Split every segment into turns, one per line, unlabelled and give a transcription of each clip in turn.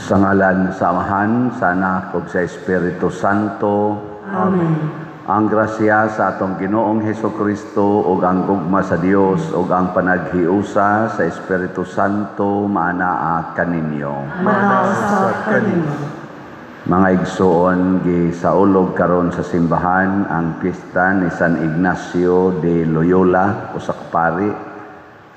Sa ngalan sa Amahan, sa Anak ug sa Espiritu Santo.
Amen.
Ang grasya sa atong Ginoong Hesukristo ug ang gugma sa Dios ug ang panaghiusa sa Espiritu Santo maanaa kaninyo.
Manausap kanimo.
Mga igsoon, gisaulog karon sa simbahan ang piyesta ni San Ignacio de Loyola, usa ka pari.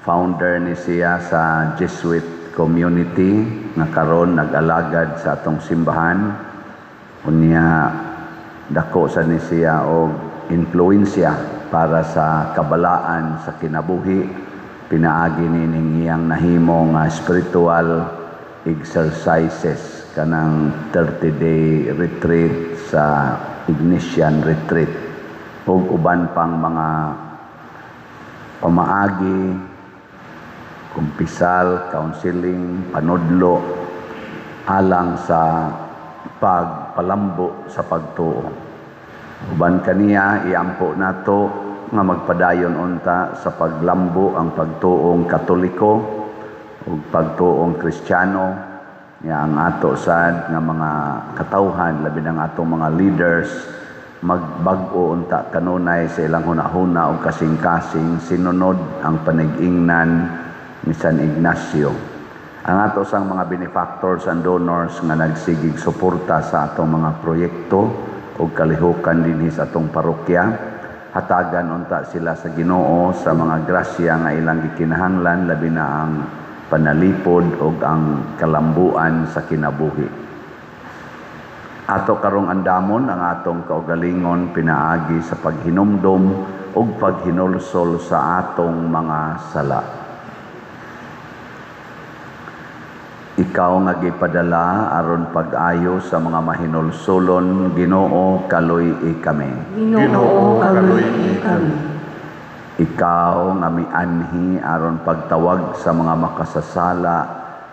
Founder ni siya sa Jesuit community nga karon nag-alagad sa atong simbahan. Unya dako sa ni siya og influensya para sa kabalaan sa kinabuhi. Pinaagi nining iyang nahimo nga spiritual exercises kanang 30-day retreat sa Ignatian retreat ug uban pang mga pamaagi, kumpisal, counseling, panudlo alang sa pagpalambo sa pagtuo. Uban kaniya iampo nato nga magpadayon unta sa paglambo ang pagtuong Katoliko ug pagtuong Kristiyano. Ya ang ato sad nga mga katawhan labi ng atong mga leaders magbag-o unta kanunay sa ilang hunahuna o kasing-kasing sinunod ang panig-ingnan ni San Ignacio. Ang ato sang mga benefactors and donors nga nagsigig suporta sa atong mga proyekto o kalihukan dinhi sa atong parokya, hatagan unta sila sa Ginoo sa mga grasya nga ilang gikinahanglan labi na ang panalipod ug ang kalambuan sa kinabuhi. Ato karong andamon ang atong kaugalingon pinaagi sa paghinumdom ug paghinulsol sa atong mga sala. Ikaw nga gipadala aron pag-ayo sa mga mahinulsolon, Ginoo kaluy kami.
Ginoo kaluy kami.
Ikaw nga mianhi aron pagtawag sa mga makasasala,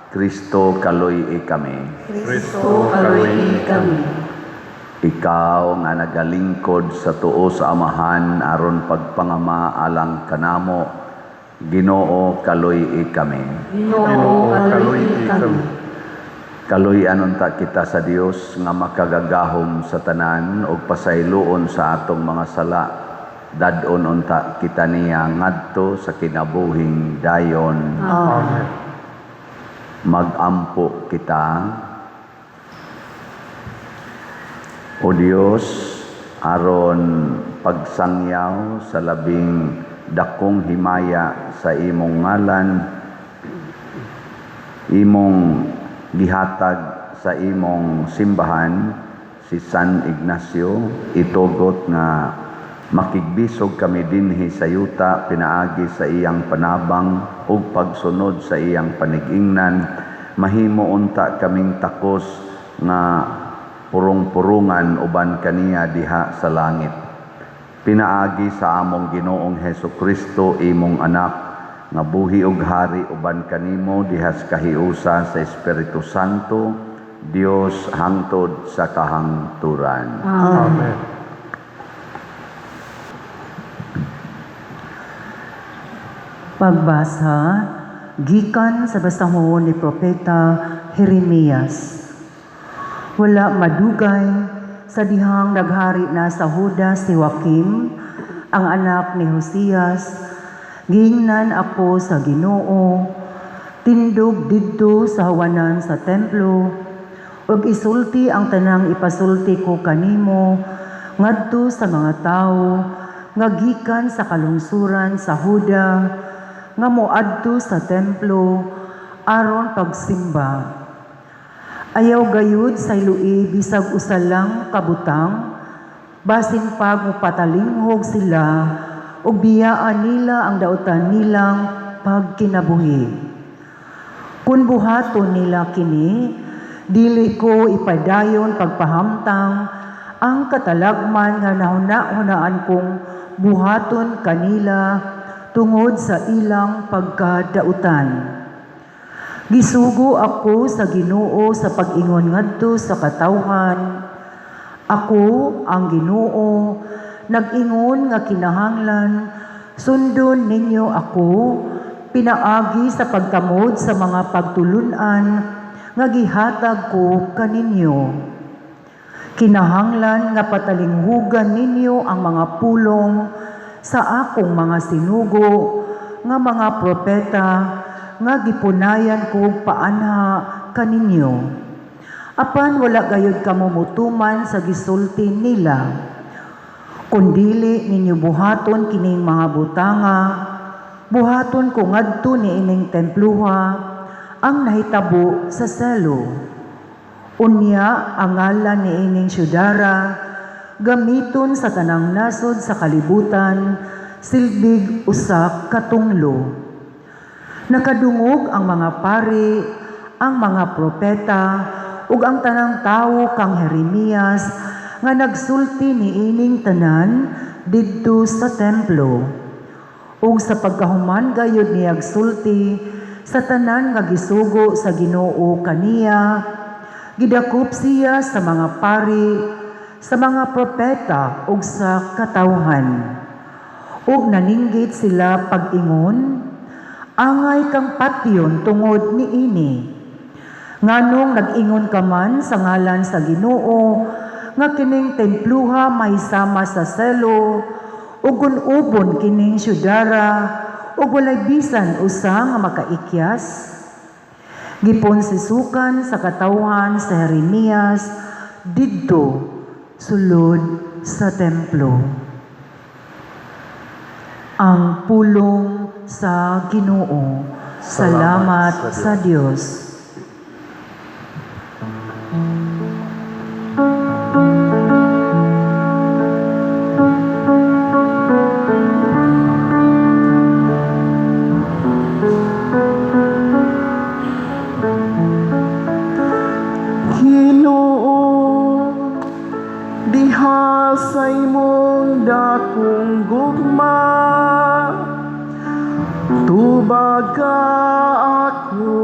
Kristo kaluy kami.
Kristo kaluy kami.
Ikaw nga nagalingkod sa tuo sa Amahan aron pagpangama alang kanamo, Ginoo kaluy kami.
Ginoo kaluy kami.
Kaluy-an unta kita sa Dios nga makagagahom sa tanan ug pasayloon sa atong mga sala. Dadon unta kita niya ngadto sa kinabuhing dayon.
Amen.
Magampo kita. O Dios, aron pagsangyaw sa labing dakong himaya sa imong ngalan, imong gihatag sa imong simbahan si San Ignacio, itugot nga makigbisog kami dinhi sa yuta pinaagi sa iyang panabang ug pagsunod sa iyang panig-ingnan, mahimo unta kaming takos nga purong-purungan uban kaniya diha sa langit. Pinaagi sa among Ginoong Hesukristo imong anak nga buhi ug hari uban kanimo diha sa kahiusa sa Espiritu Santo, Dios hangtod sa kahangturan.
Amen. Pagbasa gikan sa basahon ni Propeta Jeremias. Wala madugay sa dihang naghari na sa Juda si Joaquim, ang anak ni Josias. Giingnan ako sa Ginoo, tindog didto sa hawanan sa templo, ug isulti ang tanang ipasulti ko kanimo ngadto sa mga tao nga gikan sa kalungsuran sa Juda, nga moadto sa templo aron pagsimba. Ayaw gayud sa ilui bisag usa lang kabutang, basin pag mupatalinghog sila ug biyaan nila ang dautan nilang pagkinabuhi. Kun buhaton nila kini, dili ko ipadayon pagpahamtang ang katalagman nga nahuna-hunaan kong buhaton kanila tungod sa ilang pagkadautan. Gisugo ako sa Ginoo sa pag-ingon ngadto sa katawhan. Ako ang Ginoo, nag-ingon nga kinahanglan, sundon ninyo ako, pinaagi sa pagkamod sa mga pagtulunan nga gihatag ko kaninyo. Kinahanglan nga patalinghugan ninyo ang mga pulong sa akong mga sinugo nga mga propeta nga gipunayan kog paanha kaninyo. Apan wala gayud kamo mutuman sa gisulti nila. Kundili ninyo buhaton kining mga butanga, buhaton ko ngadto niining templuha ang nahitabo sa selo. Unya ang ngalan niining syudara gamiton sa tanang nasod sa kalibutan silbig usa ka tunglo. Nakadungog ang mga pari, ang mga propeta ug ang tanang tawo kang Jeremias nga nagsulti niining tanan didto sa templo. Ug sa pagkahuman gayud niya agsulti sa tanan nga gisugo sa Ginoo kaniya, gidakop siya sa mga pari, sa mga propeta ug sa katawhan. Ug naninggit sila pag-ingon, angay kang patyon tungod niini. Nganong nag-ingon ka man sa ngalan sa Ginoo nga kining templuha mahisama sa selo ug gun-ubon kining syudara ug walay bisan usa nga makaikyas. Gipon sisukan sa katawhan sa Jeremias didto sulod sa templo. Ang pulong sa Ginoo. Salamat sa Dios.
Diha sa imong dakong gugma, tubag ka ako.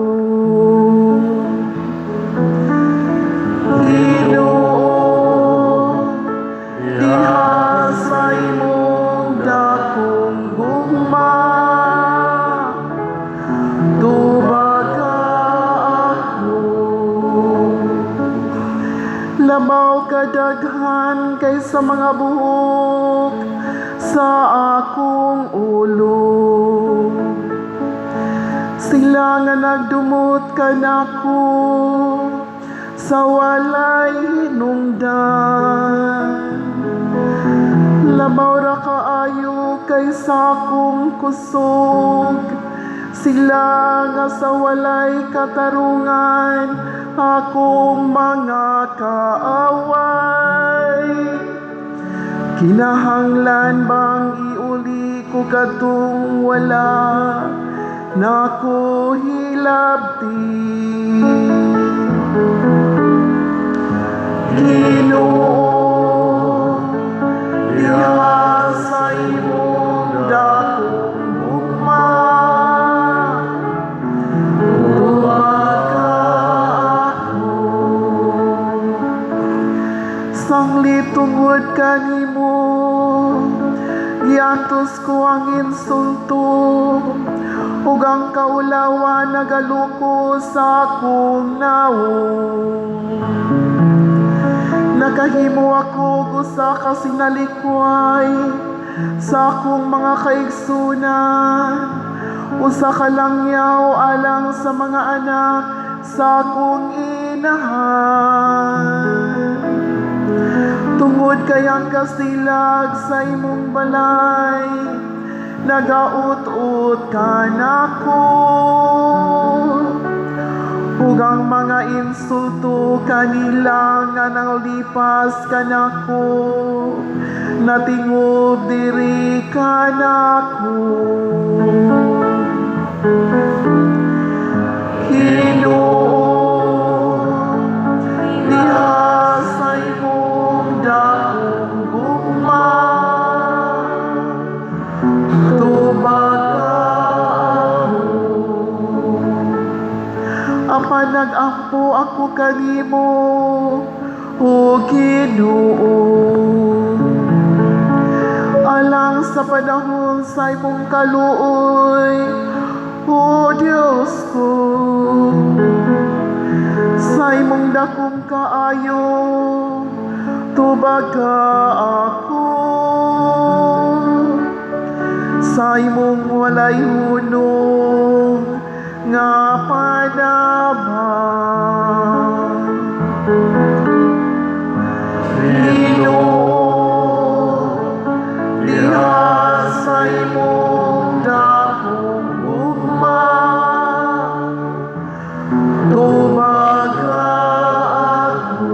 Ginoo, diha sa imong dakong gugma, tubag ka ako. Labaw kadaghan kaysa mga buhok sa akong ulo. Sila nga nagdumot kanako sa walay hinungdan. Labaw ra kaayo kaysa akong kusog. Sila nga sa walay katarungan akong mga kaaway. Kinahanglan bang iuli ko kadtong wala nako hilabti. Ginoo, diha sa imong dakong gugma, sanglit tungod kanimo, giatos ko ang insulto, ug ang kaulawan nagaluko sa akong naong. Nakahimo ako usa ka sinalikway sa akong mga kaigsunan, usa ka langyaw alang sa mga anak sa akong inahan. Tungod kayang kasilag sa imong balay, nagaut-ut ka nako. Ug ang mga insulto kanila nga nanglipas ka nako, natingob diri ka nako. Ginoo, diha sa imong dakong gugma, tubag ka ako. Apan nag-ampo ako kanimo, o Ginoo, alang sa panahon sa imong kaluoy, o Diyos ko. dakong kaayo, tubag ka ako. Sa imong walay hunong nga panaman. Ginoo, diha sa imong dakong ugma, tubag ka ako.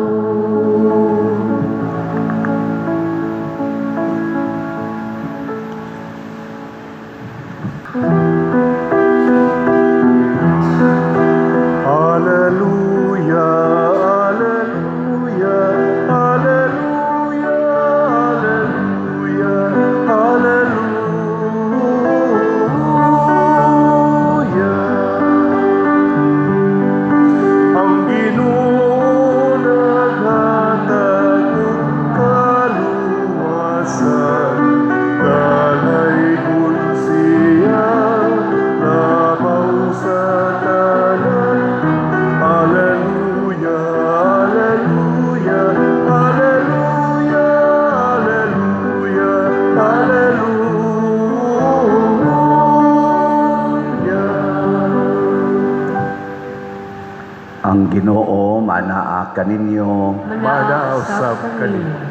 Hallelujah, hallelujah, hallelujah, hallelujah, hallelujah. Ang Ginoo naghatag og kaluwasan, dalaygon siya labaw sa tanan. Hallelujah, hallelujah, hallelujah, hallelujah, hallelujah.
Ang Ginoo manaa kaninyo.
Manausap kaninyo.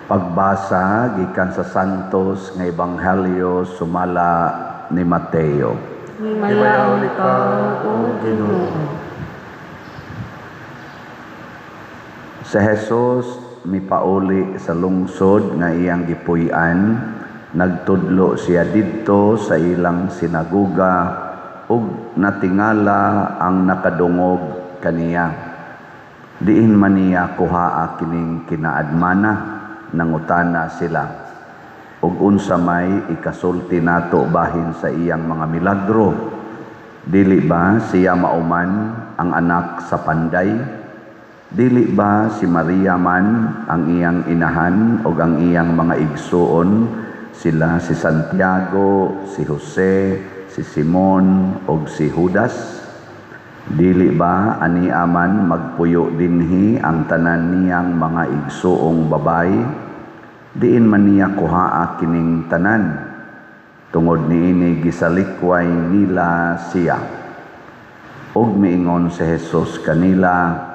Pagbasa gikan sa Santos nga Ebanghelyo sumala ni Mateo.
Himayaw ikaw, O Ginoo.
Si Jesus mipauli sa lungsod nga iyang gipuy-an, nagtudlo siya didto sa ilang sinaguga ug natingala ang nakadungog kaniya. Diin man niya kuhaa kining kinaadmana, nangutana sila. Ug unsa may ikasulti nato bahin sa iyang mga milagro? Dili ba siya mauman ang anak sa panday? Dili ba si Maria man ang iyang inahan o ang iyang mga igsuon, sila si Santiago, si Jose, si Simon o si Judas? Dili ba ani aman magpuyo dinhi ang tanan niyang mga igsuong babay? Diin man niya kuhaa kining tanan, tungod niini gisalikway nila siya. Og miingon si Jesus kanila,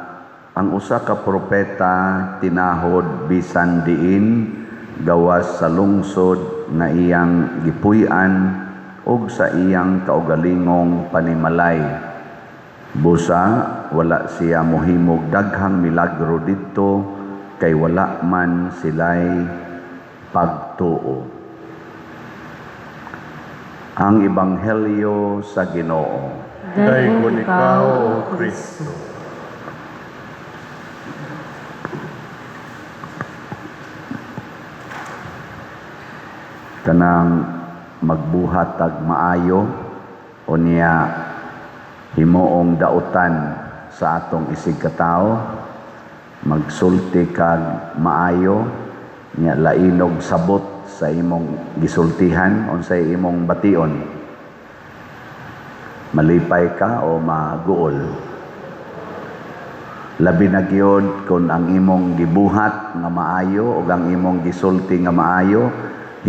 ang usa ka propeta tinahod bisan diin gawas sa lungsod nga iyang gipuy-an ug sa iyang kaugalingong panimalay. Busa wala siya mohimog daghang milagro didto kay wala man silay pagtuo. Ang Ebanghelyo sa Ginoo.
Dayon ikaw, O Kristo.
Kanang magbuhat tag maayo o niya himuong dautan sa atong isig katao, magsulti kag maayo niya lainog sabot sa imong gisultihan unsay imong bation. Malipay ka o maguol. Labi na gyud kung ang imong gibuhat nga maayo o ang imong gisulti nga maayo,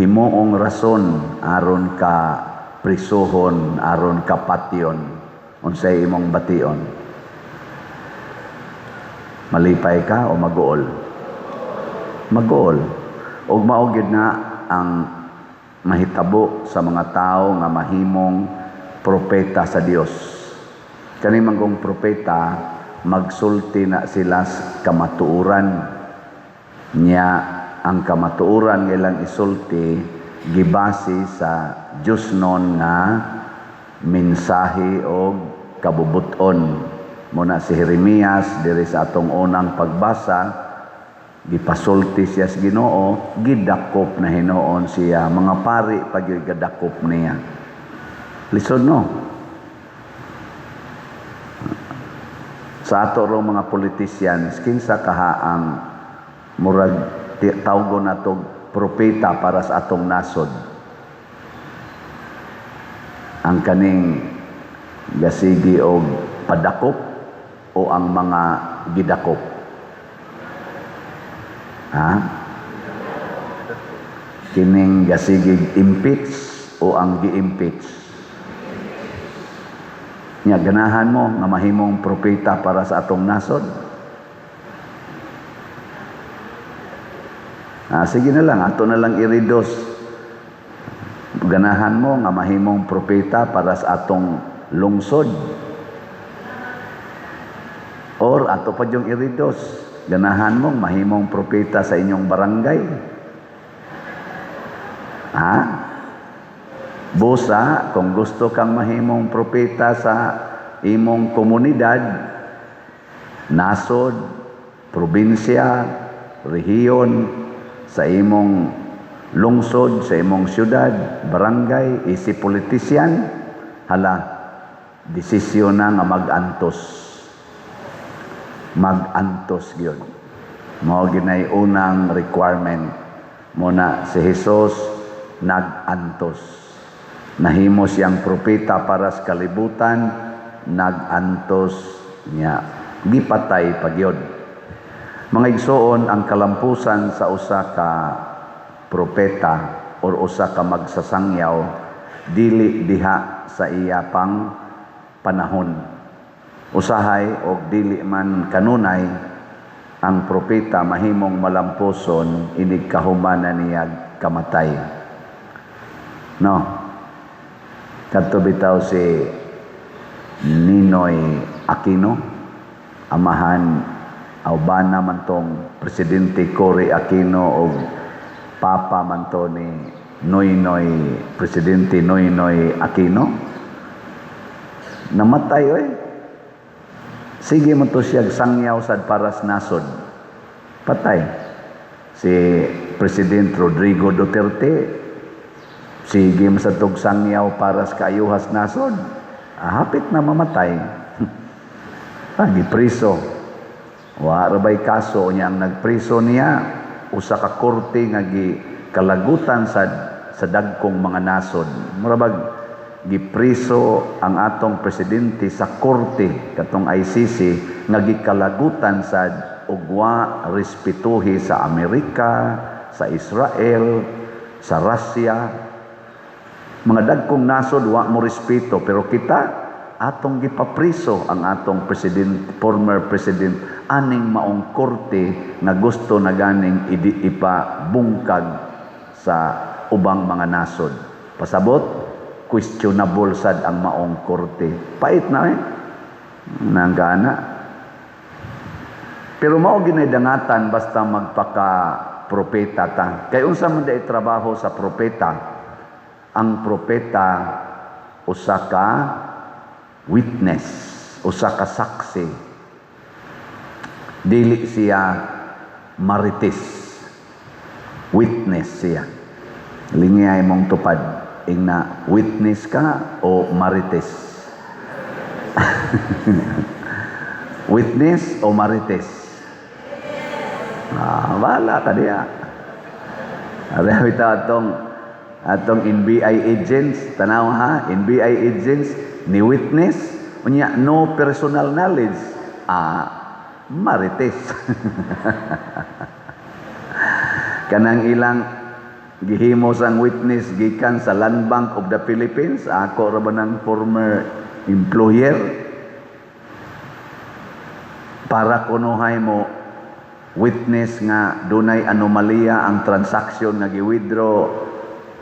himuong rason aron ka prisuhon, aron ka patyon unsay imong bation. Malipay ka o maguol? Maguol. Og mao gyud na ang mahitabo sa mga tao nga mahimong propeta sa Dios. Kani man kong propeta, magsulti na sila sa kamatuoran niya. Ang kamatuoran nga ilang isulti gibase sa Dios non nga mensahe o kabubuton. Muna si Jeremias diri sa atong unang pagbasa, gipasulti siya sa Ginoo, gidakop na hinuon siya, mga pari pag gadakop niya. Lisod no? Sa ato ro mga politicians, kinsa kaha ang murag tawgon natong propeta para sa atong nasod. Ang kaning gasigi og padakop o ang mga gidakop? Ha? Kining gasigig impeach o ang gi-impeach? Nya ganahan mo nga mahimong propeta para sa atong nasod? Sige na lang, ato na lang iridos. Ganahan mo nga mahimong propeta para sa atong lungsod. Or ato pa yung iridos. Ganahan mo mahimong propeta sa inyong barangay. Busa, kung gusto kang mahimong propeta sa imong komunidad, nasod, probinsya, rehiyon, sa imong lungsod, sa imong syudad, barangay, isip politisyan, hala, desisyon na nga mag-antos. Mag-antos yun. Mao ginay unang requirement. Muna si Jesus nag-antos. Nahimo siyang propeta para sa kalibutan, nag-antos niya. Gipatay pagyod. Mga igsoon, ang kalampusan sa usa ka propeta o usa ka magsasangyaw dili diha sa iya pang panahon. Usahay o dili man kanunay ang propeta mahimong malampuson inig kahumanan niya kamatay. No. Kadto bitaw si Ninoy Aquino, amahan aw bana man tong Presidente Cory Aquino o Papa man to ni Noynoy, Presidente Noynoy Aquino. Namatay oy. Sige mo to siya sangyaw sad para sa nasod. Patay. Si President Rodrigo Duterte, sige mo sa tog sangyaw para sa kaayuhas nasod. Hapit na mamatay. Gipriso. Wa rabay kaso niya ang nagpriso niya, usa ka korte nga kalagutan sa dagkong mga nasod. Murabag gipriso ang atong presidente sa korte katong ICC nga gikalagutan sa ugwa respetuhi sa Amerika, sa Israel, sa Russia. Mga dagkong nasod wa mo respeto, pero kita atong gipapriso ang atong former president aning maong korte nga gusto na ganing ipabungkag sa ubang mga nasod. Pasabot, questionable sad ang maong korte. Pait na nanggana. Pero mao ginay dangatan basta magpaka-propeta ta. Kay unsa man day trabaho sa propeta? Ang propeta usa ka witness, usa ka saksi. Dili siya marites. Witness siya. Lingay mong tupad. Ingna, witness ka o marites? Witness o marites? Wala ka diya. Ari ito atong NBI agents, tanaw ha, NBI agents, ni witness, unya no personal knowledge, marites. Kanang ilang gihimo sang witness gikan sa Land Bank of the Philippines, ako ra ba ng former employer, para kunuhay mo witness nga dunay anomalya ang transaksyon nga gi-withdraw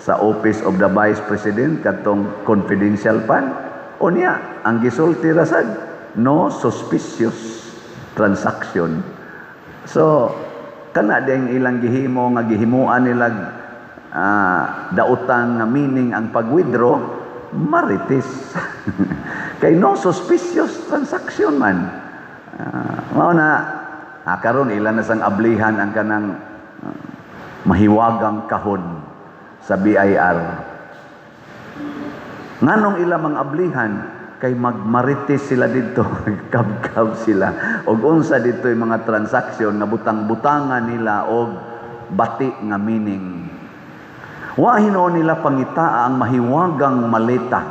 sa Office of the Vice President katong confidential fund. Unya, ang gisulti ra sad, no suspicious transaction. So, kana ding ilang gihimo nga gihimuan nila dautan nga meaning ang pag-withdraw, marites. Kay no suspicious transaction man. Mao na, karon ilan na sang ablihan ang kanang mahiwagang kahon sa BIR. Nganong ilang ablihan kay magmarites sila dito, kabkab sila. Og unsa dito yung mga transaksyon na butang-butangan nila og bati nga meaning. Wa hinuon nila pangita ang mahiwagang maleta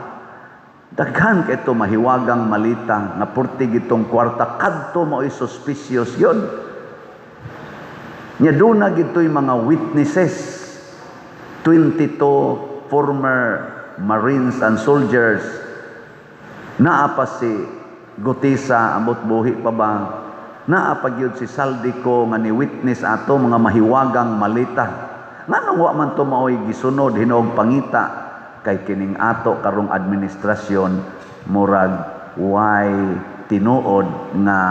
Daghan kay ito mahiwagang malita nga purtig itong kwarta kadto mo suspicious yon. Nya duna gito'y mga witnesses, 22 former Marines and soldiers. Naa pa si Gutisa, ambot buhi pa ba? Naa pa gyud si Saldico nga ni witness ato mga mahiwagang malita. Nganong wa man to maoy gisunod hinuog pangita kay kining ato karong administrasyon murag way tinuod nga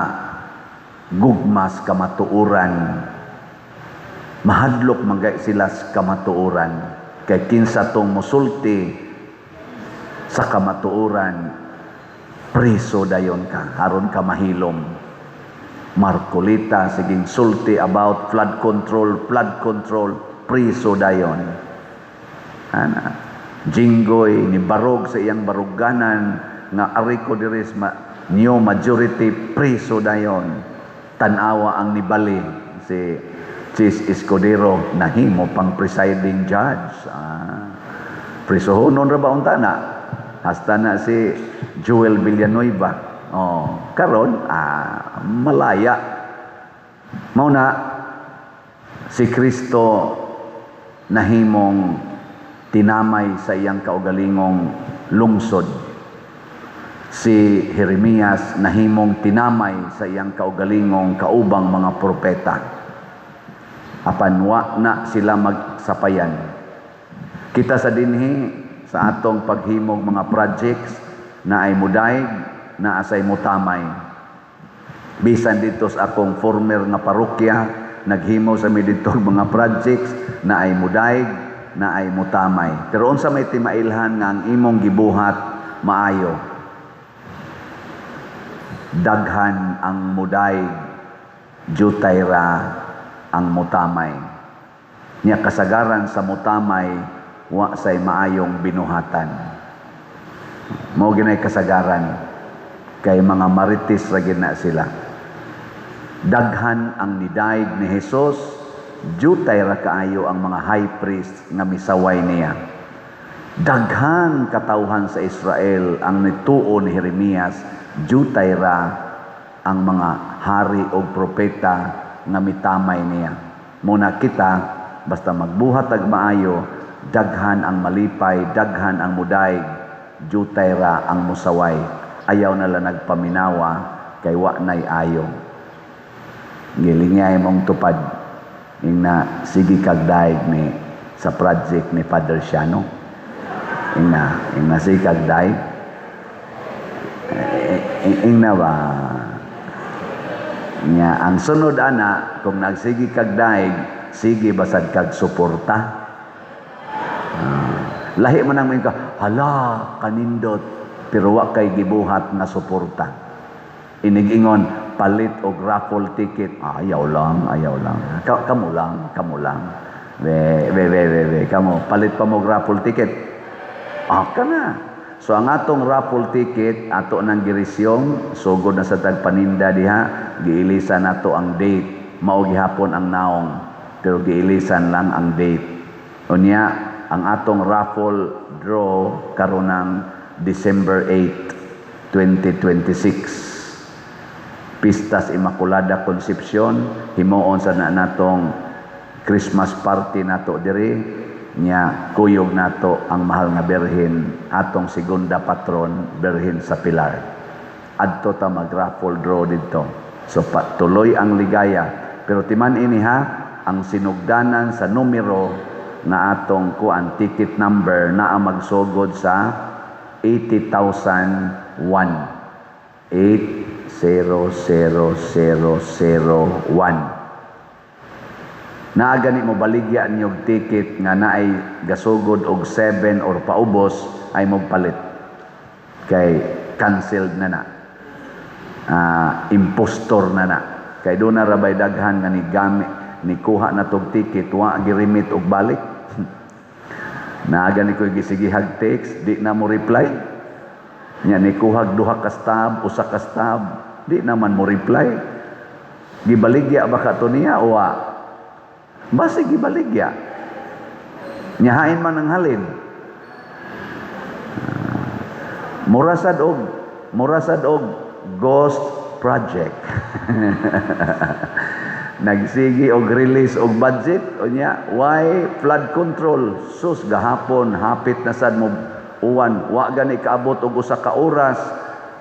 gugmas kamatuoran. Mahadlok magay sila sa kamatuoran kay kinsa tong musulti sa kamatuoran preso dayon ka aron ka mahilom. Marcolita siging sulti about flood control preso dayon. Ana Jinggoy ni barog sa iyang baruganan nga ari ko diri new majority preso dayon. Tanawa ang nibali si Chis Escudero nahimo pang presiding judge. Prisohonon ra ba unta na? Hasta na si Joel Villanueva. Karon malaya. Mao na si Kristo nahimong tinamay sa iyang kaugalingong lungsod. Si Jeremias nahimong tinamay sa iyang kaugalingong kaubang mga propeta. Apan wa na sila magsapayan. Kita sa dinhi sa atong paghimog mga projects na ay mudaig, na asay mutamay. Bisan dito sa akong former nga parokya, naghimo sa mi dito mga projects na ay mudaig, na ay mutamay. Pero unsa may timailhan nga ang imong gibuhat maayo. Daghan ang mudaig, jutay ra ang mutamay. Nya kasagaran sa mutamay wa say maayong binuhatan. Mao ginay kasagaran kay mga marites ra gid na sila. Daghan ang nidaig ni Hesus, jutay ra kaayo ang mga high priest nga misaway niya. Daghan katawhan sa Israel ang nituo ni Jeremias, jutay ra ang mga hari o propeta nga mitamay niya. Muna kita, basta magbuhat ag maayo, daghan ang malipay, daghan ang mudaig, jutay ra ang musaway. Ayaw na lang nagpaminawa, kay wa nay ayo. Gilingay mong tupad, ing na sige kag daig ni sa project ni Father Siano. Ing na sige kag daig. Ing na ba? Nya ang sunod ana kung nagsigi kag daig sige basad kag suporta. Lahi man ang ka hala kanindot pero wa kay gibuhat na suporta. Inig-ingon palit og raffle ticket. Ayaw lang. Kamu lang. We. Kamu palit pa mo raffle ticket. Kana. So ang atong raffle ticket ato nang girisyong sugod na sa tagpaninda diha, giilisan nato ang date, mao gihapon ang naong pero giilisan lang ang date. Unya ang atong raffle draw karon ng December 8, 2026. Pistas Immaculada Concepcion, himuon sa natong Christmas party nato diri. Nya kuyog nato ang mahal nga berhin atong segunda patron berhin sa Pilar. Adto ta mag-raffle draw dito. So patuloy ang ligaya. Pero timan ini ha, ang sinugdanan sa numero na atong kuan ticket number na ang magsugod sa 80,001. 800001. Naa gani mo baligya niyog ticket nga naay gasugod og 7 or paubos ay mo palit. Kay canceled na. Impostor na. Kay doon na rabay daghan nga ni gamit ni kuha na tog ticket wa girimit og balik. Naa gani ko gisigihag text di na mo reply. Nya ni kuhag duha ka stab, usa ka stab, di naman mo reply. Gibaligya ba ka to niya o wa? Basi gibaligya. Nyahain man ang halin. Murasad og ghost project. Nagsigi og release og budget unya why flood control sus gahapon hapit na sad mo uwan wa gani kaabot og usa ka oras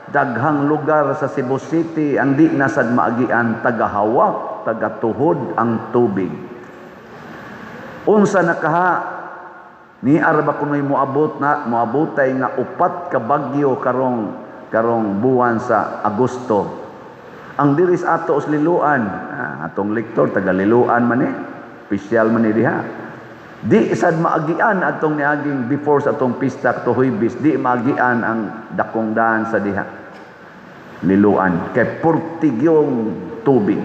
daghang lugar sa Cebu City ang di na sad maagian tagahawak tagatuhod ang tubig. Unsa nakaha ni arba kunoy moabotay nga 4 ka bagyo karong buwan sa Agosto. Ang diris ato liluan, atong lektor taga liluan man official man diha. Di sad maagian atong niaging before sa atong pista to Huibis, di maagian ang dakong daan sa diha. Liluan kay purtig yung tubig.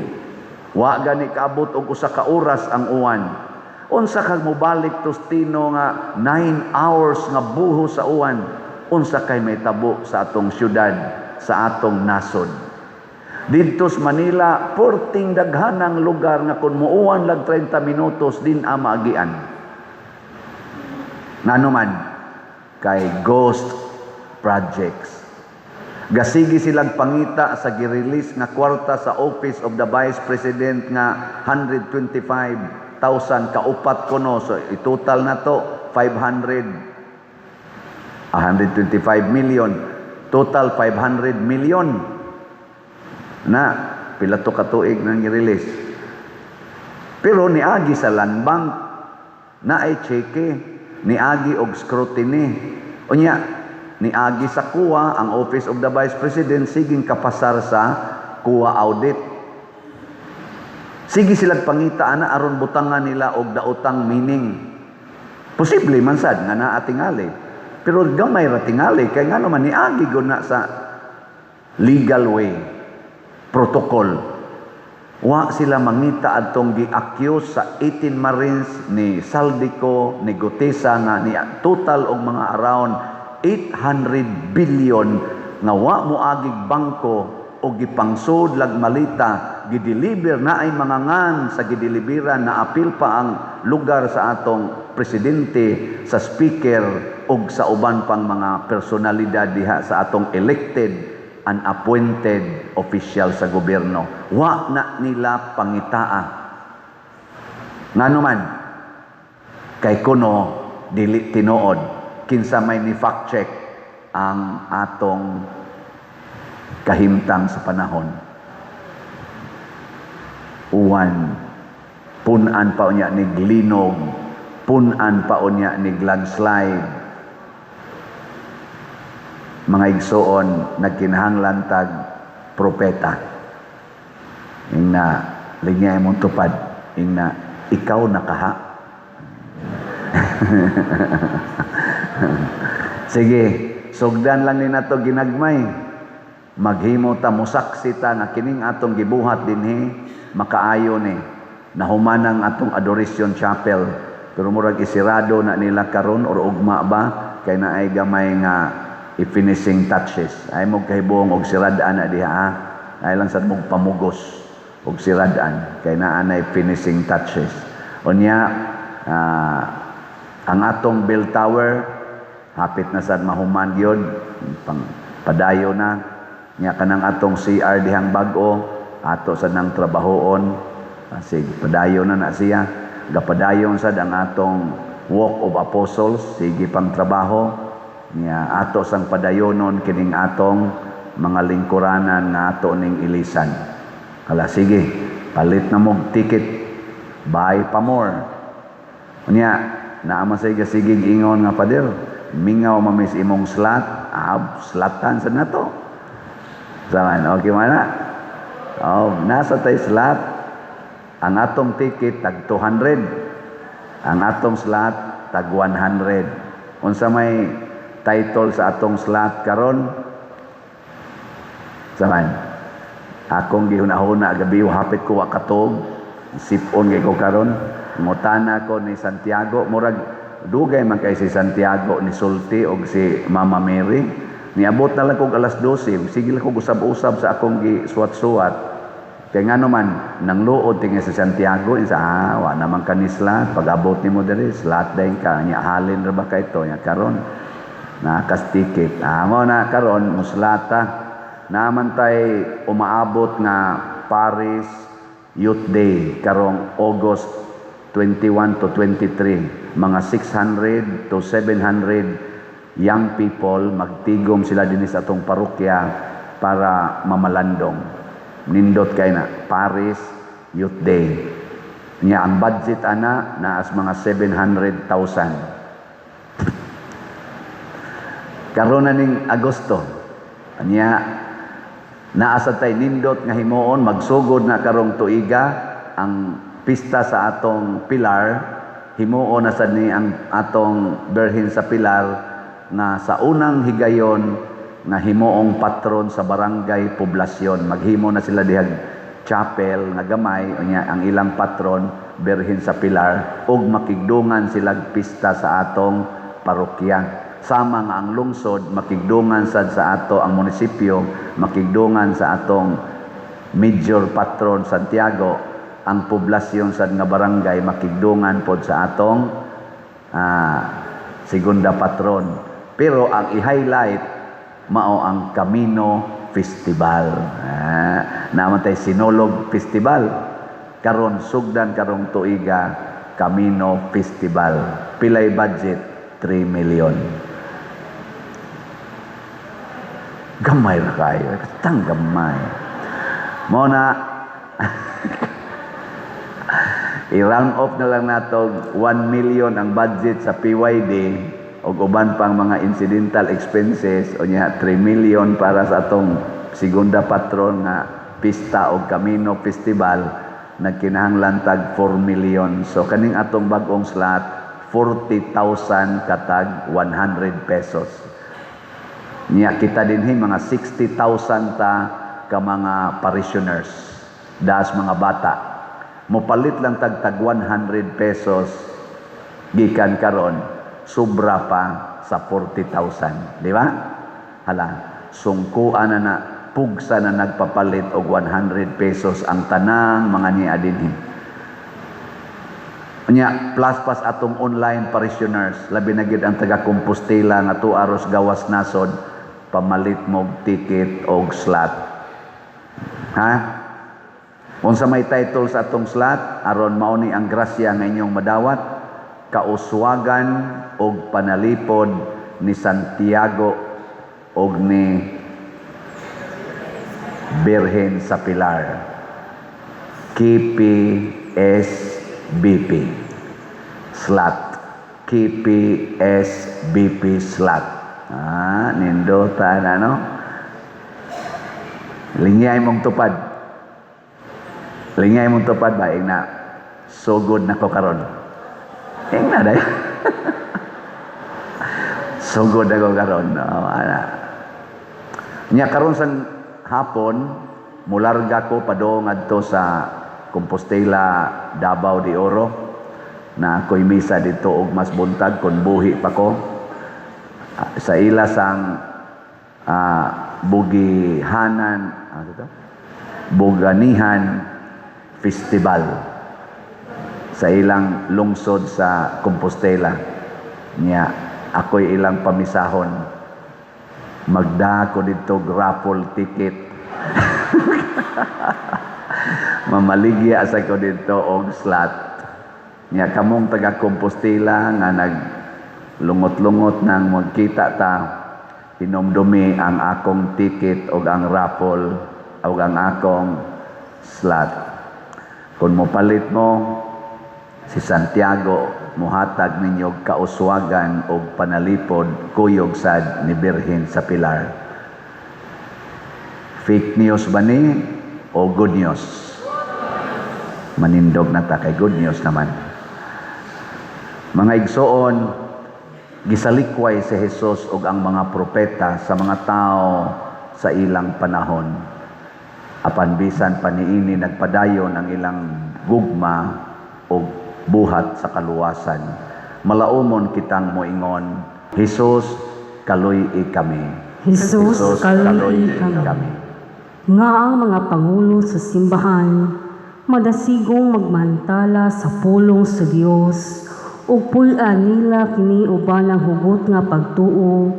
Wa gani kaabot og usa ka oras ang uwan. Unsa kag mobalik Tostino nga 9 hours nga buho sa uwan, unsa kay may tabo sa atong syudad, sa atong nasod. Dito sa Manila, porting daghanang lugar nga kung muuwan lang 30 minutos din maagian. Nanuman, kay ghost projects. Gasigi silang pangita sa girelease nga kwarta sa Office of the Vice President nga 125,000 kaupat kuno. So, itotal na to, 125 million. Total 500 million. Na pila to ka tuig nang i-release. Pero niagi sa land bank na ay cheque, niagi og scrutiny. Unya niagi sa kuwa ang Office of the Vice President siging kapasar sa kuwa audit. Sige silang pangita ana aron butangan nila og daotang meaning. Posible man sad nga naa tingali. Pero gamay ra tingali kay ngano man niagi gud na sa legal way. Protocol. Wa sila mangita adtong gi-accuse sa 18 Marines ni Saldico, ni Gutesa nga ni total og mga around 800 billion nga wa moagig bangko o gipangsud lag malita gideliver na ay mga ngan sa gideliveran na apil pa ang lugar sa atong presidente, sa speaker ug sa uban pang mga personalidad diha sa atong elected and appointed official sa gobyerno. Wa na nila pangitaa. Ngano man, kay kuno dili tinuod, kinsa may ni fact check ang atong kahimtang sa panahon. Uwan, punan pa unya ni glinog, punan pa unya ni landslide. Mga igsoon nagkinahanglan tag propeta. Ingna linya imong tupad, ingna ikaw nakaha. Sige, sugdan lang ni nato ginagmay. Maghimo ta musaksi ta nga kining atong gibuhat dinhi makaayo ni nahumanang atong adoration chapel. Pero murag isirado na nila karon or ugma ba kay naay gamay nga i-finishing touches. Ay mo kahibong og siradaan na diha. Ay lang sad mong pamugos og siradaan kay naa nay finishing touches. Unya ang atong bell tower hapit na sad mahuman gyud pang padayo na nya kanang atong CR dihang bag-o ato sad nang trabahoon. Sige padayo na siya. Gapadayon sad ang atong Walk of Apostles sige pang trabaho. Niya ato sang padayonon kining atong mga lingkuranan nga ato ning ilisan. Kala sige, palit na mog ticket. Buy pa more. Niya naama sa sigig ingon nga pader, mingaw mamis imong slot, slatan sa nato. Saman, okay man na. Nasa tay slot. Ang atong ticket tag 200. Ang atong slot tag 100. Unsa may title sa atong slot karon saman akong gihuna-huna gabi hapit ko wa katog sipon kay ko karon ngutana ko ni Santiago murag dugay man kay si Santiago ni Sulti og si Mama Mary niabot na lang kog alas 12 sige lang kog usab-usab sa akong gisuwat-suwat kay ngano man nang luod tinga si Santiago insa wa naman kanisla pag abot nimo diri slot dayon ka nya halin ra ba kay to nya karon Nakas ticket. Amo na karon muslata. Naman tay umaabot nga Paris Youth Day karong August 21 to 23. Mga 600 to 700 young people magtigom sila dinhi sa atong parokya para mamalandong. Nindot kay na Paris Youth Day. Nya ang budget ana naas mga 700,000. Karon na ning Agosto. Nya naasa tay nindot nga himuon magsugod na karong tuiga ang pista sa atong Pilar. Himuon na sad ni ang atong Birhen sa Pilar na sa unang higayon nga himuong patron sa barangay poblasyon. Maghimo na sila dihag chapel nga gamay unya ang ilang patron Birhen sa Pilar ug makigdungan sila pista sa atong parokya. Sama nga ang lungsod makigdungan sad sa ato ang munisipyo makigdungan sa atong major patron Santiago, ang poblasyon sad nga barangay makigdungan pod sa atong segunda patron. Pero ang i-highlight mao ang Camino Festival. Naman tay Sinolog Festival. Karon sugdan karong tuiga Camino Festival. Pilay budget 3 million. Gamay na kayo. Katang gamay. Muna, i-round off na lang nato 1 million ang budget sa PYD o uban pang mga incidental expenses o niya 3 million para sa atong segunda patron nga pista o Camino Festival nagkinahanglan tag 4 million. So kaning atong bag-ong slot 40,000 katag 100 pesos. Niya kita dinhi mga 60,000 ta ka mga parishioners, das mga bata. Mopalit lang tag 100 pesos gikan karon, sobra pa sa 40,000, di ba? Hala, sungkuan na pugsa na nagpapalit og 100 pesos ang tanang mga niya dinhi. Nya plus pas atong online parishioners, labi na gid ang taga Compostela nga tuaros gawas nasod pamalit mo ticket og slot. Ha? Unsa may title sa atong slot aron mao ni ang grasya nga inyong madawat, kauswagan og panalipod ni Santiago og ni Birhen sa Pilar. KPSBP slot. KPSBP slot. Nindutan ano? Lingay mong tupad. Lingay mong tupad ba? Na so good na ko karon. Na day. So good na ko karon. Nya karon sa hapon, mularga ko padong adto sa Compostela, Davao de Oro na ako'y misa dito og mas buntag kon buhi pa ko. Sa ilasang Buganihan Festival sa ilang lungsod sa Compostela. Nya ako'y ilang pamisahon. Magda ko dito raffle ticket. Mamaligya sa ko dito og slot. Nya kamong taga Compostela nga lungot-lungot nang magkita ta, hinumdumi ang akong ticket o ang raffle o ang akong slot. Kung mopalit mo si Santiago, muhatag ninyo kauswagan o panalipod kuyog sad ni Birhen sa Pilar. Fake news ba ni o good news? Manindog na ta kay good news naman. Mga igsoon, gisalikway si Jesus ug ang mga propeta sa mga tao sa ilang panahon. Apan bisan paniini nagpadayon ang ilang gugma o buhat sa kaluwasan. Malaumon kitang moingon, Jesus, kaluy-i kami.
Jesus, kaluy-i kami. Nga ang mga pangulo sa simbahan, madasigong magmantala sa pulong sa Dios, ug puy-an nila kini uban ang hugot nga pagtuo.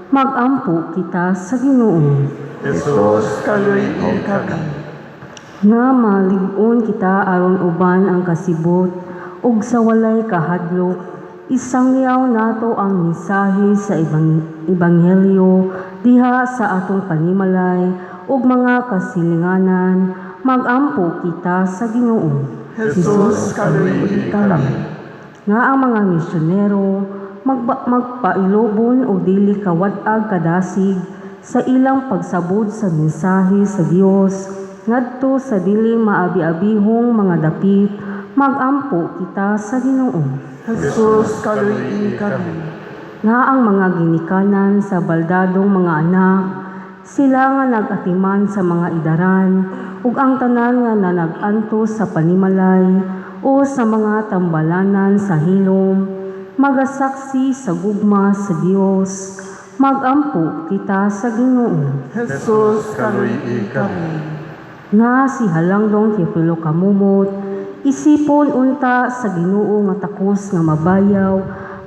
Magampo kita sa Ginoo.
Jesus, kaluoy kami.
Nga malig-on kita aron uban ang kasibot ug sa walay kahadlok. Isangyaw nato ang mensahe sa ebanghelyo diha sa atong panimalay ug mga kasilinganan. Magampo kita sa Ginoo.
Jesus, kaluoy kami.
Nga ang mga misyonero magpailobon o dili kawat-ag kadasig sa ilang pagsabod sa mensahe sa Dios ngadto sa dili maabi-abihong mga dapit. Magampo kita sa Ginoo.
Jesus, kaluoy kami.
Nga ang mga ginikanan sa baldadong mga anak, sila nga nag-atiman sa mga idaran ug ang tanan nga nanag-antos sa panimalay o sa mga tambalanan sa hilom, magasaksi sa gugma sa Dios. Magampo kita sa Ginoo.
Jesus, kaluoy kami.
Nga si Halangdong Teofilo Kamumot, isipon unta sa Ginoo nga takos nga mabayaw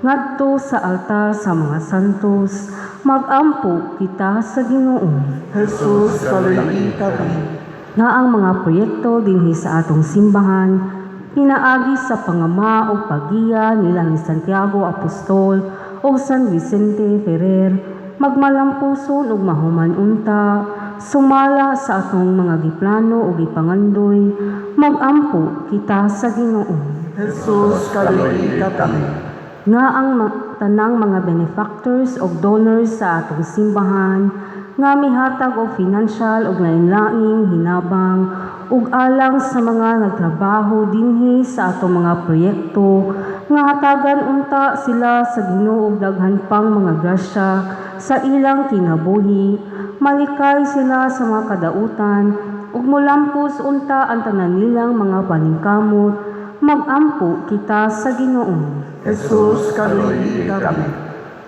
ngadto sa altar sa mga santos. Magampo kita sa Ginoo.
Jesus, kaluoy kami.
Nga ang mga proyekto dinhi sa atong simbahan pinaagi sa pangama o pagiya nila ni Santiago Apostol o San Vicente Ferrer, magmalampuson ug mahuman unta, sumala sa atong mga giplano o gipangandoy. Magampo kita sa Ginoo.
Jesus, kaluoy kami.
Nga ang tanang mga benefactors o donors sa atong simbahan nga mihatag og financial ug lain-laing hinabang ug alang sa mga nagtrabaho dinhi sa atong mga proyekto nga hatagan unta sila sa Ginoo og daghan pang mga grasya sa ilang kinabuhi. Malikay sila sa mga kadautan ug molampos unta ang tanan nilang mga paningkamot. Magampo kita sa Ginoo.
Jesus, kaluoy kami.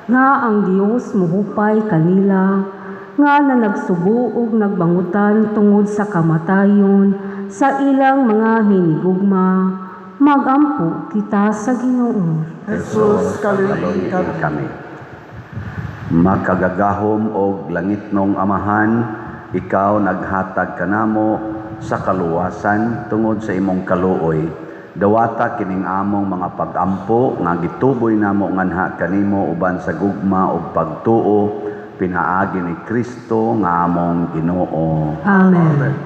Nga ang Dios muhupay kanila nga na nagsubo ug nagbangutan tungod sa kamatayon sa ilang mga hinigugma. Magampo kita sa Ginoo.
Jesus, kaluoy kami.
Makagagahom og langitnong Amahan, ikaw naghatag kanamo sa kaluwasan tungod sa imong kaluoy. Dawata kining among mga pagampo nga gituboy namo nganha kanimo uban sa gugma ug pagtuo, pinaagi ni Kristo nga among Ginoo.
Amen.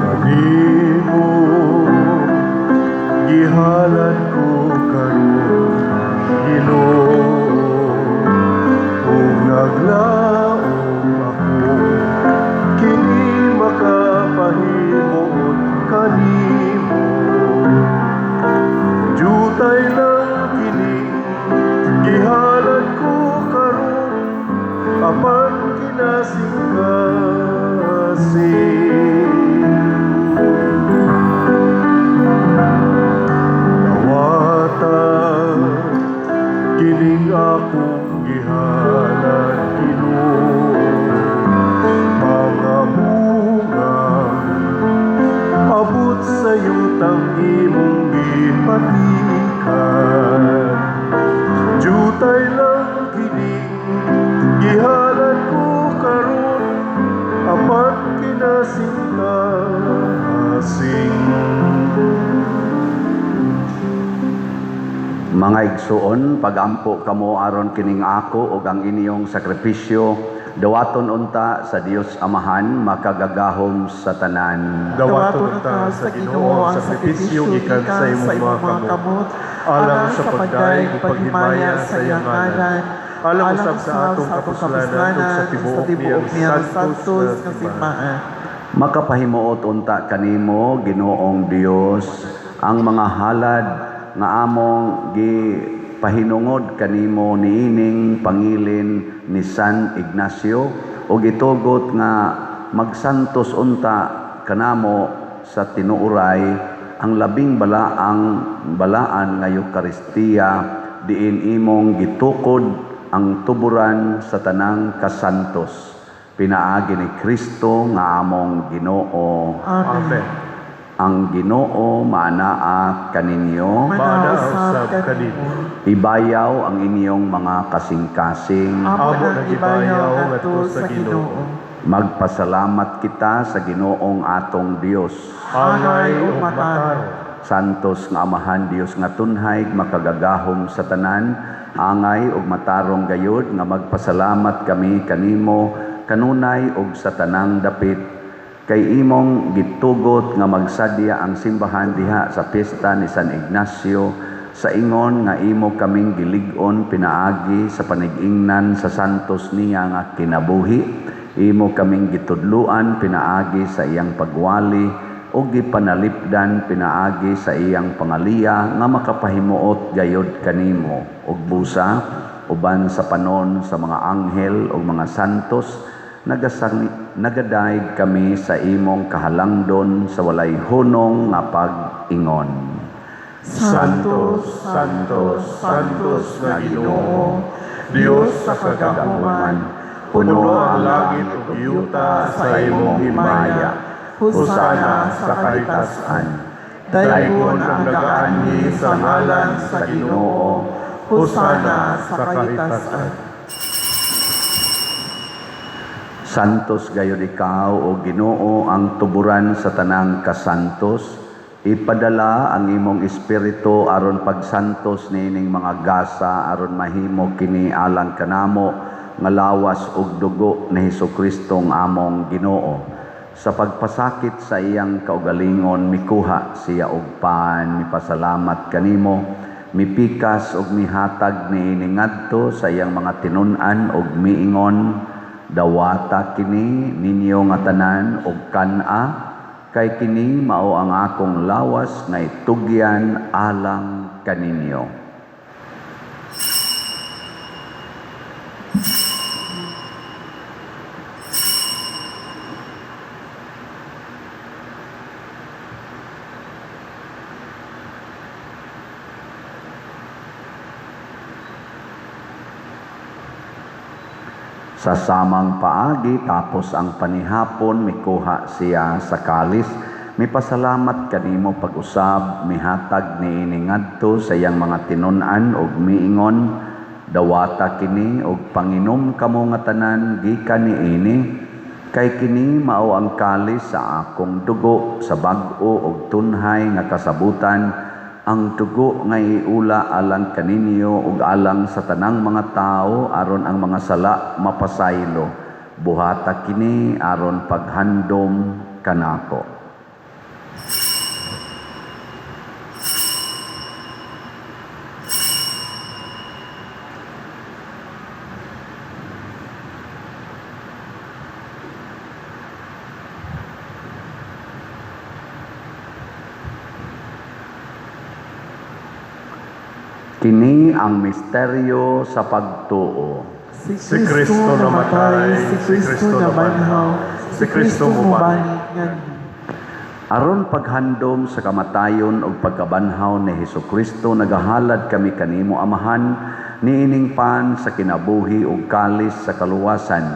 Kanimo gihalad ko karon, Ginoo, ug naglaom ako kini makapahimuot kanimo. Jutay lang kini gihalad ko karon, apan kinasing-kasing. Nawatan kining akong gihalad, Ginoo, mga bunga abot sa yutang imong gipatikan. Jutay lang kining gihalad ko karon, apan kinasing-kasing.
Mga igsuon, pagampo kamo aron kining ako ug ang inyong sakripisyo, dawaton unta sa Dios Amahan, makagagahom sa tanan.
Dawaton ta sa Ginoo ang sakripisyo gikan sa imong mga kamot, alang sa pagdaig ug paghimaya sa iyang ngalan, alang usab sa atong kapuslanan ug sa tibuok niyang santos nga simbahan.
Makapahimuot unta kanimo, Ginoong Dios, ang mga halad nga among gipahinungod kanimo niining pangilin ni San Ignacio ug itugot nga magsantos unta kanamo sa tinuoray ang labing balaan nga Eucharistia diin imong gitukod ang tuburan sa tanang kasantos. Pinaagi ni Kristo nga among Ginoo.
Amen.
Ang Ginoo maanaa kaninyo,
Manausab kanimo.
ibayaw ang inyong mga kasing-kasing.
Amo nang ibayaw ngadto sa Ginoo.
Magpasalamat kita sa Ginoong atong Dios.
Angay ug mataro.
Santos nga Amahan Dios nga tunhay makagagahom sa tanan, angay ug matarong gayud nga magpasalamat kami kanimo kanunay ug sa tanang dapit. Kay imong gitugot nga magsadya ang simbahan diha sa piyesta ni San Ignacio, sa ingon nga imo kaming gilig-on pinaagi sa panigingnan sa santos niya nga kinabuhi, imo kaming gitudluan pinaagi sa iyang pagwali o gipanalipdan pinaagi sa iyang pangaliya nga makapahimuot gayod kanimo ug busa uban sa panon sa mga anghel ug mga santos. Nagadaig kami sa imong kahalangdon sa walay hunong nga pag-ingon.
Santos, Santos, Santos na Ginoo, Dios sa kagahuman, puno ang langit ug yuta sa imong himaya. Husana sa kalitasan. Daygon ang nagaanhi sa ngalan sa Ginoo. Husana sa kalitasan.
Santos gayud ikaw o Ginoo ang tuburan sa tanang kasantos. Ipadala ang imong espiritu aron pagsantos niining mga gasa aron mahimo kini alang kanamo nga lawas ug dugo ni Hesukristo ang among Ginoo. Sa pagpasakit sa iyang kaugalingon mikuha siya og paan, mipasalamat kanimo, mipikas ug mihatag niini ngadto sa iyang mga tinun-an ug miingon, dawata kini ninyo nga tanan og kana, kay kini mao ang akong lawas nga itugyan alang kaninyo. Sa samang paagi tapos ang panihapon mikuha siya sa kalis, mipasalamat kanimo pag-usab, mihatag niini ngadto sa iyang mga tinun-an ug miingon, dawata kini ug panginom kamo nga tanan gikan niini, kay kini mao ang kalis sa akong dugo sa bag-o ug tunhay nga kasabutan, ang dugo nga iula alang kaninyo ug alang sa tanang mga tao aron ang mga sala mapasaylo. Buhata kini aron paghandom kanako. Kini ang misteryo sa pagtuo.
Si Kristo namatay, si Kristo nabanhaw, si Kristo mubanit.
Aron paghandom sa kamatayon ug pagkabanhaw ni Hesukristo, nagahalad kami kanimo Amahan, niining pan sa kinabuhi ug kalis sa kaluwasan.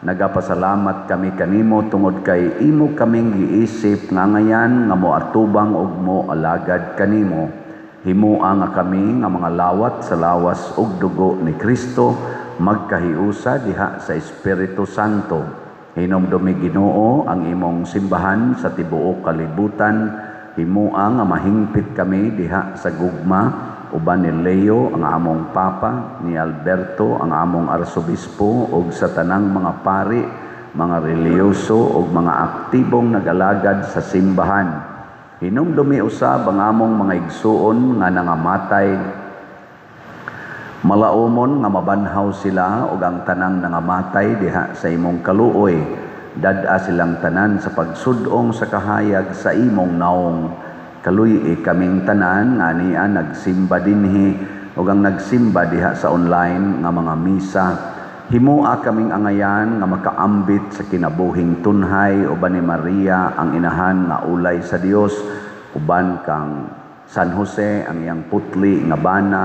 Nagapasalamat kami kanimo tungod kay imo kaming giisip nga ngayan nga moatubang ug moalagad kanimo. Himua nga kami nga mga lawat sa lawas ug dugo ni Kristo magkahiusa diha sa Espiritu Santo. Hinumdumi Ginoo ang imong simbahan sa tibuok kalibutan. Himua nga mahingpit kami diha sa gugma uban ni Leo ang among Papa, ni Alberto ang among Arsobispo ug sa tanang mga pari, mga reliyoso ug mga aktibong nagalagad sa simbahan. Hinumdumi usab ang among mga igsuon nga nangamatay. Malaumon nga mabanhaw sila ug ang tanang nangamatay diha sa imong kaluoy. Dad-a silang tanan sa pagsudong sa kahayag sa imong naong. Kaluy kaming tanan nga niya nagsimba dinhi ug ang nagsimba diha sa online nga mga misa. Himua kaming angayan nga makaambit sa kinabuhing tunhay uban ni Maria ang inahan nga ulay sa Dios, uban kang San Jose ang iyang putli nga bana,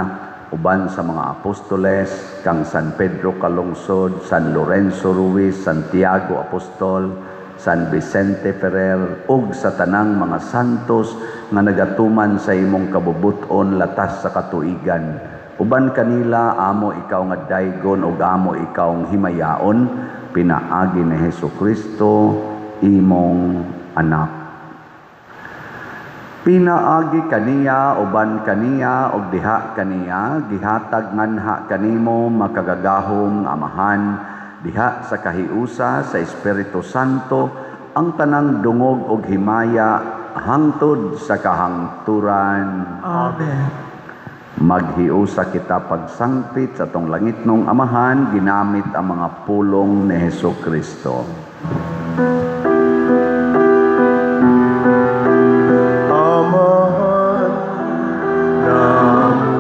uban sa mga apostoles kang San Pedro Kalungsod, San Lorenzo Ruiz, Santiago Apostol, San Vicente Ferrer, ug sa tanang mga santos nga nagatuman sa imong kabubuton latas sa katuigan. Uban kanila, amo ikaw nga daygon ug amo ikaw ang himayaon, pinaagi ni Hesukristo, imong anak. Pinaagi kaniya, uban kaniya, ug diha kaniya, gihatag nganha kanimo makagagahom amahan, diha sa kahiusa sa Espiritu Santo, ang tanang dungog ug himaya, hangtod sa kahangturan.
Amen.
Maghiusa kita pagsangpit sa tong langitnong amahan, ginamit ang mga pulong ni Hesukristo.
Amahan namo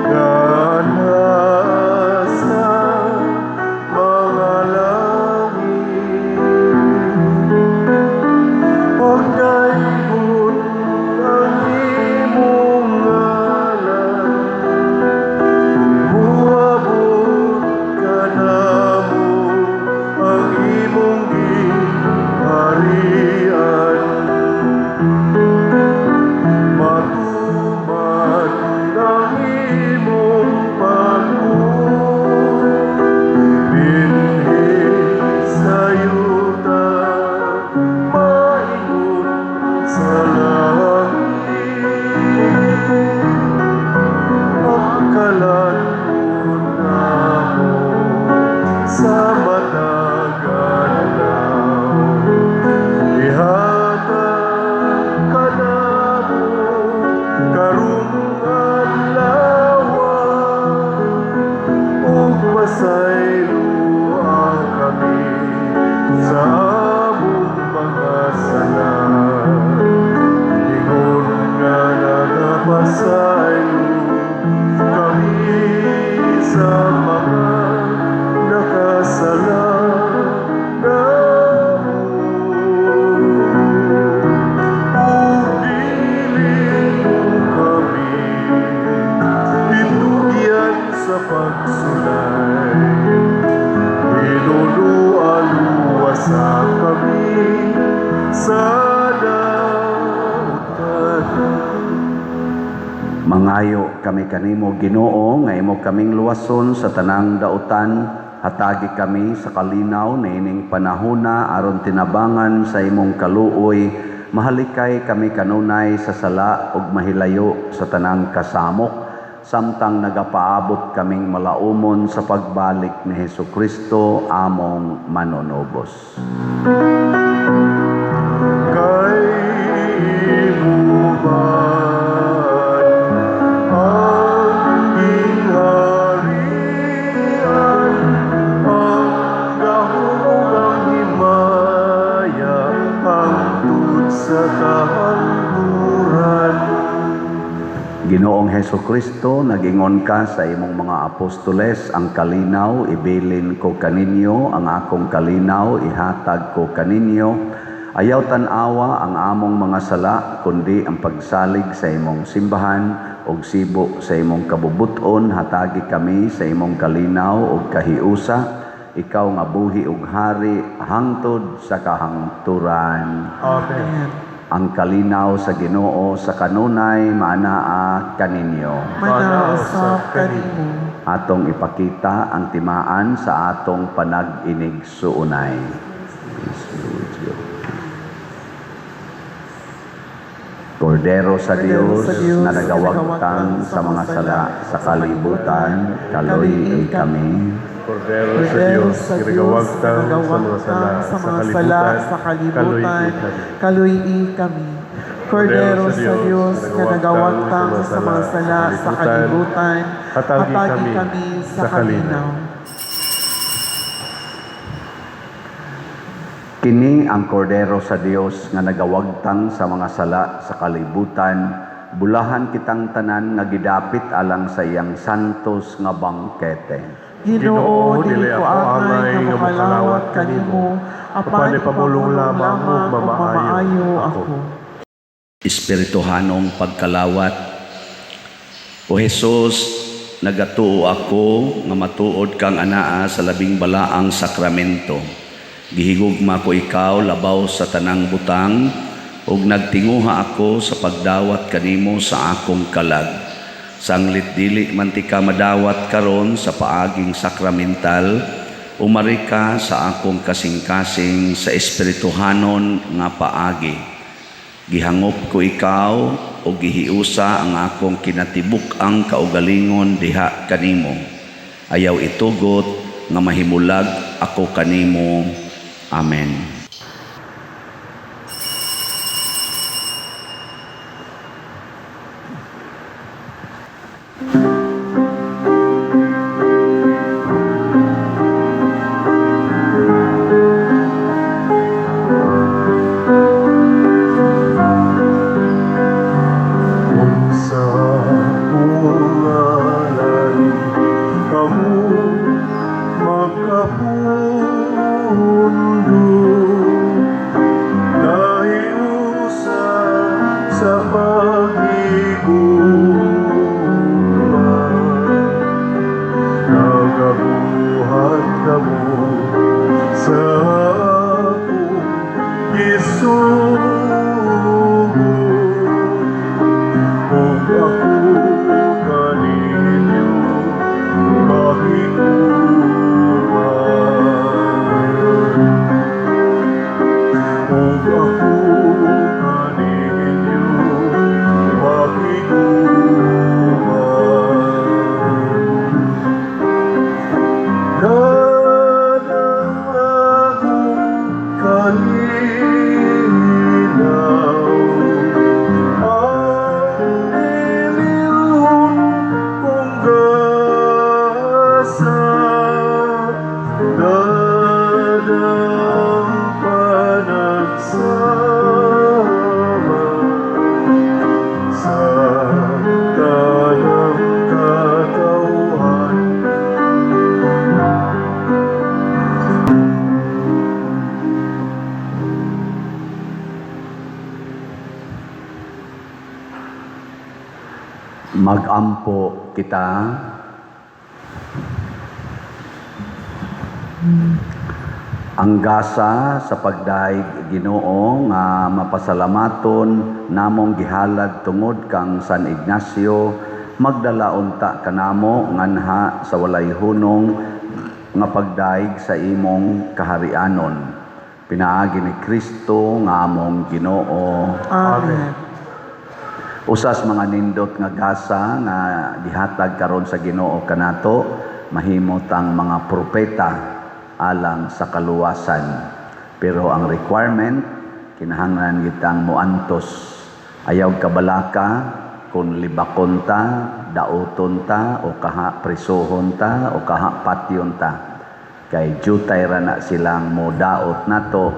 nga nasa mga langit, pagdayon ang imong ngalan, buhabot ka namo ang imong giharian. Matupad ang imong pagbuot, binhi sa yuta, maingon sa langit. Ang kalanod namo sa matag adlaw, ihatag ka namo karong adlaw, ug pasayloa kami sa among mga sala. Ingon nga nagapasaylo kami sa mga nakasala namo. Ugilin mo kami, itugyan sa pagsulay, iluluwa-luwasa kami sa dautan.
Mangayo kami kanimo, Ginoo, nga imo kaming luwason sa tanang dautan, hatagi kami sa kalinaw na ining panahona aron tinabangan sa imong kaluoy, mahalikay kami kanunay sa sala ug mahilayo sa tanang kasamok, samtang nagapaabot kaming malaumon sa pagbalik ni Hesukristo among manonobos.
Kay imo man ang gingharian, ang gahom ang himaya, hangtod sa kahangturan.
Ginoong Hesukristo, nagingon ka sa imong mga apostoles, ang kalinaw ibilin ko kaninyo, ang akong kalinaw ihatag ko kaninyo. Ayaw tan-awa ang among mga sala, kundi ang pagsalig sa imong simbahan ug sibo sa imong kabubuton, hatagi kami sa imong kalinaw ug kahiusa, ikaw nga buhi ug hari hangtod sa kahangturan.
Amen.
Ang kalinaw sa Ginoo sa kanunay maanaa kaninyo.
Manausap kanimo.
Atong ipakita ang timaan sa atong panag-inig suunay. Kordero sa Dios na nagawagtang sa mga sala sa kalibutan, kaloy kami.
Kordero sa Diyos, ginagawagtang sa mga sala sa kalibutan,
kaluy kami. Kordero sa Diyos, na nagawagtang sa mga sala sa kalibutan, hatagi kami sa kalinaw.
Kini ang kordero sa Dios nga nagawagtang sa mga sala sa kalibutan, bulahan kitang tanan nga gidapit alang sa iyang santos nga bangkete.
Ginoo, dili ko angay nga makalawat kanimo, apan ipamulong lamang ug mamaayo ako.
Espirituhanong pagkalawat. O Jesus, nagatuo ako nga matuod kang anaa sa labing balaang sakramento. Gihigugma ko ikaw labaw sa tanang butang, ug nagtinguha ako sa pagdawat kanimo sa akong kalag. Sanglit dili man ti ka madawat karon sa paaging sakramental, umari ka sa akong kasing-kasing sa espirituhanon nga paagi. Gihangop ko ikaw o gihiusa ang akong kinatibuk-ang kaugalingon diha kanimo. Ayaw itugot nga mahimulag ako kanimo. Amen.
Sa bungalan kamu magkapundo, nahiusa sa pag-iguman, nagabuhat kamo sa akong gisugo. Kung ako kaninyo makikuman, kung ako kaninyo makikuman, dadang akong kalinaw,
Magampo kita. Ang gasa sa pagdaig Ginoo nga mapasalamaton namong gihalad tungod kang San Ignacio, magdala unta kanamo nganha sa walay hunong nga pagdaig sa imong kaharianon. Pinaagi ni Kristo nga among Ginoo.
Amen.
Usas mga nindot nga gasa nga gihatag karon sa Ginoo kanato, mahimot ang mga propeta alang sa kaluwasan. Pero ang requirement, kinahanglan gitang muantos. Ayaw kabalaka kung libakon ta, dauton ta, o kaha prisohon ta, o kaha patyon ta. Kay jutay ra na silang modaot nato,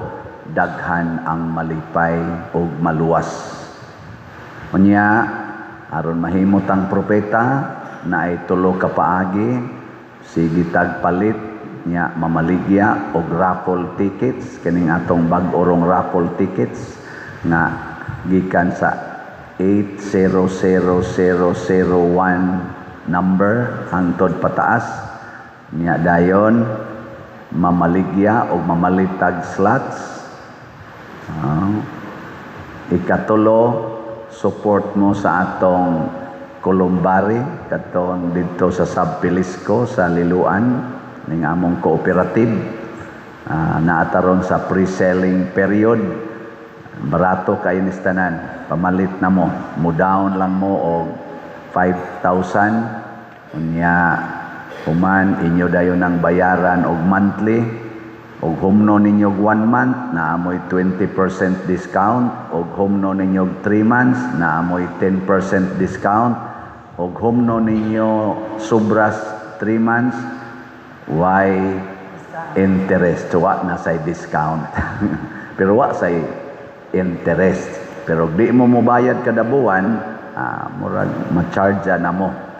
daghan ang malipay o maluwas. Unya, aron mahimot ang propeta na ay tulo ka paagi, sige tagpalit niya mamaligya og raffle tickets, kaning atong bag-orong raffle tickets na gikan sa 800001 number hangtod pataas niya dayon mamaligya og mamalitag slots. Ikatulo, support mo sa atong Columbari katong dito sa Sabpilisco sa Liluan ning among cooperative. Naataron sa pre-selling period, barato kay nistanan, pamalit na mo, down lang mo og 5,000 unya human inyo dayon ang bayaran og monthly, og humno ninyo 1 month na amoy 20% discount, og humno ninyo 3 months na amoy 10% discount, og humno ninyo sobras 3 months, why interest? Wa na say discount. Pero wa say interest. Pero di mo mobayad kada buwan, murag ma-charge na mo.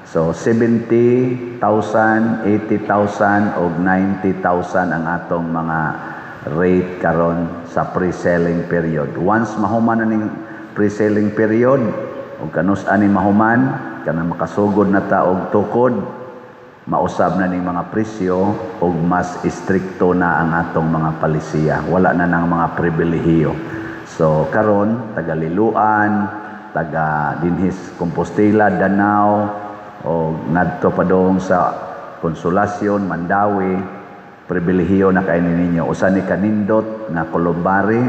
So 70,000, 80,000 o 90,000 ang atong mga rate karon sa pre-selling period. Once mahuman na ning pre-selling period, o kanus ani mahuman, kana makasugod na ta og tukod, mausab na ning mga presyo ug mas istrikto na ang atong mga palisiya. Wala na nang mga pribilehiyo. So karon taga Liloan, taga dinhis Compostela, Danao o ngadto pa dong sa Konsolasyon, Mandawi, pribilehiyo na kay ninyo. Usa ni kanindot nga Columbari,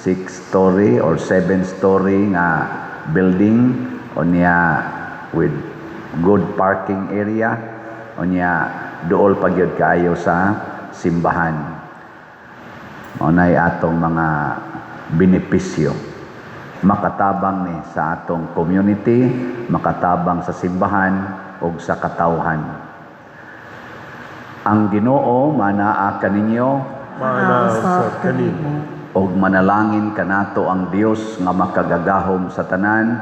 6-story or 7-story nga building o niya with good parking area o niya dool pagyud kaayo sa simbahan. Maunay atong mga benepisyo. Makatabang ni sa atong community, makatabang sa simbahan o sa katawhan. Ang Ginoo manaa kaninyo
Mana sa kanimo.
og manalangin kanato ang Dios nga makagagahom sa tanan,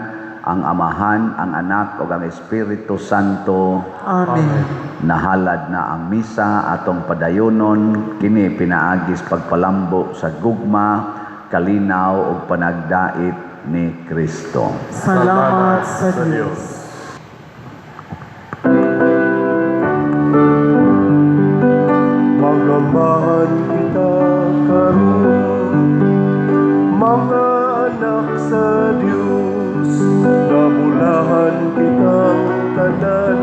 ang Amahan, ang Anak ug ang Espiritu Santo.
Amen.
Nahalad na ang misa atong padayonon kini pinaagis pagpalambo sa gugma, kalinaw ug panagdait ni Kristo.
Salamat sa Diyos.
Magamahan kita karon, mga anak sa Diyos, nabulahan kitang tanan,